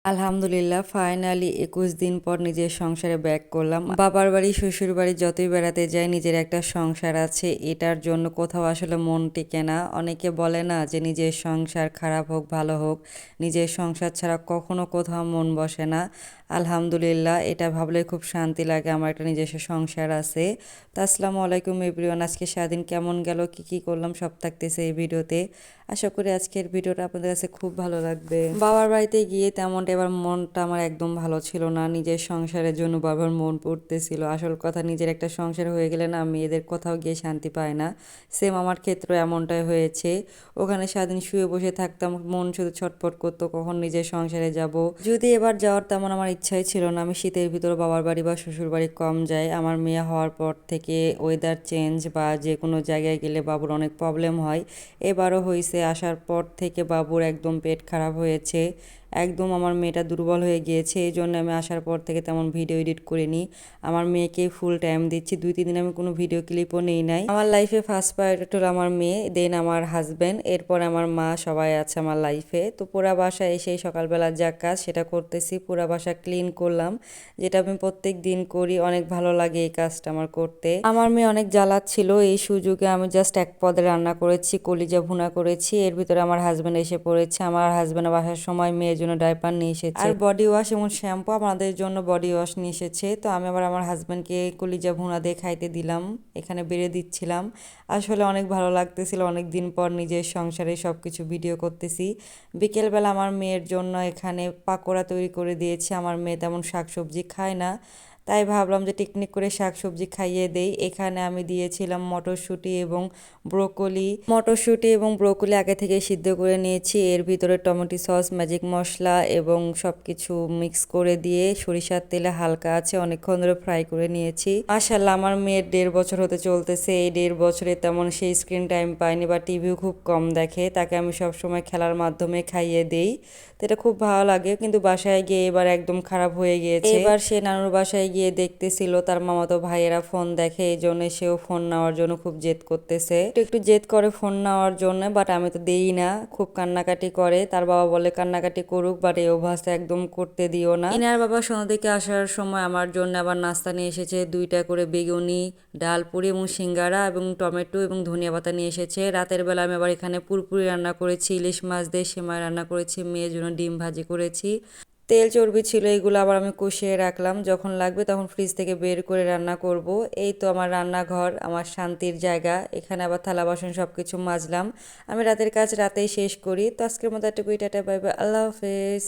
আলহামদুলিল্লাহ ফাইনালি ২১ দিন পর নিজের সংসারে ব্যাক করলাম। বাবার বাড়ি শ্বশুর বাড়ি যতই বেড়াতে যাই নিজের একটা সংসার আছে, এটার জন্য কোথাও আসলে মন টিকে না। অনেকে বলে না যে নিজের সংসার খারাপ হোক ভালো হোক, নিজের সংসার ছাড়া কখনো কোথাও মন বসে না। আলহামদুলিল্লাহ এটা ভাবলে খুব শান্তি লাগে আমার একটা নিজস্ব সংসার আছে। তো আসসালামু আলাইকুম এভরিওয়ান, আজকে সারাদিন কেমন গেল, কি করলাম সব থাকতেছে এই ভিডিওতে। আশা করি আজকের ভিডিওটা আপনাদের কাছে খুব ভালো লাগবে। বাবার বাড়িতে গিয়ে তেমনটা এবার মনটা আমার একদম ভালো ছিল না, নিজের সংসারের জন্য বাবার মন পড়তেছিল। আসল কথা, নিজের একটা সংসার হয়ে গেলে না মেয়েদের কোথাও গিয়ে শান্তি পায় না। সেম আমার ক্ষেত্রে এমনটাই হয়েছে। ওখানে সারাদিন শুয়ে বসে থাকতাম, মন শুধু ছটফট করতো কখন নিজের সংসারে যাব। যদি এবার যাওয়ার তেমন আমার ইচ্ছাই ছিল না। আমি শীতের ভিতর বাবার বাড়ি বা শ্বশুর বাড়ি কম যাই। আমার মেয়ে হওয়ার পর থেকে ওয়েদার চেঞ্জ বা যে কোনো জায়গায় গেলে বাবুর অনেক প্রবলেম হয়। এবারও হয়েছে, আসার পর থেকে বাবুর একদম পেট খারাপ হয়েছে, একদম আমার মেয়েটা দুর্বল হয়ে গিয়েছে। এই জন্য আমি আসার পর থেকে তেমন ভিডিও এডিট করিনি। আমার মেয়েকে ফুল টাইম দিচ্ছি, 2-3 দিন আমি কোনো ভিডিও ক্লিপও নেই নাই। আমার লাইফে ফার্স্ট প্রায়োরিটি হলো আমার মেয়ে, দেন আমার হাজব্যান্ড, এরপর আমার মা, সবাই আছে আমার লাইফে। তো পুরা বাসায় এসেই সকালবেলা যা কাজ সেটা করতেছি। পুরা বাসা ক্লিন করলাম, যেটা আমি প্রত্যেক দিন করি। অনেক ভালো লাগে এই কাজটা আমার করতে। আমার মেয়ে অনেক জ্বালাচ্ছিল, এই সুযোগে আমি জাস্ট এক পদে রান্না করেছি, কলিজা ভুনা করেছি। এর ভিতরে আমার হাজব্যান্ড এসে পড়েছে। আমার হাজব্যান্ড বাসার সময় মেয়ের জন্য ডাইপার নিয়ে এসেছে আর বডি ওয়াশ এবং শ্যাম্পু, আমাদের জন্য বডি ওয়াশ নিয়ে এসেছে। তো আমি আবার আমার হাজব্যান্ডকে কলিজা ভুনা দিয়ে খাইতে দিলাম, এখানে বেড়ে দিচ্ছিলাম। আসলে অনেক ভালো লাগতেছিল, অনেক দিন পর নিজের সংসারে সব কিছু ভিডিও করতেছি। বিকেলবেলা আমার মেয়ের জন্য এখানে পাকোড়া তৈরি করে দিয়েছি। আমার মেয়ে তেমন শাকসবজি খায় না, তাই ভাবলাম যে টিকনিক করে শাকসবজি খাইয়ে দেই। এখানে আমি দিয়েছিলাম মটরশুঁটি এবং ব্রোকলি আগে থেকে সিদ্ধ করে নিয়েছি। এর ভিতরে টমেটো সস, ম্যাজিক মশলা এবং সব কিছু মিক্স করে দিয়ে সরিষার তেলে হালকা আছে অনেকক্ষণ ধরে ফ্রাই করে নিয়েছি। মাশাআল্লাহ, আমার মেয়ের 1.5 বছর হতে চলতেছে। এই 1.5 বছরে তেমন সেই স্ক্রিন টাইম পায়নি বা টিভিও খুব কম দেখে। তাকে আমি সবসময় খেলার মাধ্যমে খাইয়ে দেই, তো এটা খুব ভালো লাগে। কিন্তু বাসায় গিয়ে এবার একদম খারাপ হয়ে গিয়েছে। এবার সে নানুর বাসায় গিয়ে দেখতেছিল তার মামাতো ভাইয়েরা ফোন দেখে, এই জন্য সেও ফোন নেওয়ার জন্য খুব জেদ করতেছে। একটু জেদ করে ফোন নেওয়ার জন্য, বাট আমি তো দেই না। খুব কান্নাকাটি করে, তার বাবা বলে কান্নাকাটি করুক, বাট এই অভ্যাসটা একদম করতে দিও না। ইনার বাবা সন্ধ্যা থেকে আসার সময় আমার জন্য আবার নাস্তা নিয়ে এসেছে, 2টা করে বেগুনি, ডাল পুরি এবং সিঙ্গারা এবং টমেটো এবং ধনিয়া পাতা নিয়ে এসেছে। রাতের বেলা আমি আবার এখানে পুরপুরি রান্না করেছি, ইলিশ মাছ দিয়ে সেমাই রান্না করেছি, মেয়ের জন্য ডিম ভাজি করেছি। তেল চর্বি ছিল, এগুলো আবার আমি কষিয়ে রাখলাম, যখন লাগবে তখন ফ্রিজ থেকে বের করে রান্না করব। এই তো আমার রান্নাঘর, আমার শান্তির জায়গা। এখানে আবার থালা বাসন সব কিছু মাজলাম। আমি রাতের কাজ রাতেই শেষ করি। তো আজকের মতো এটুকুই, টাটা বাই বাই, আল্লাহ হাফেজ।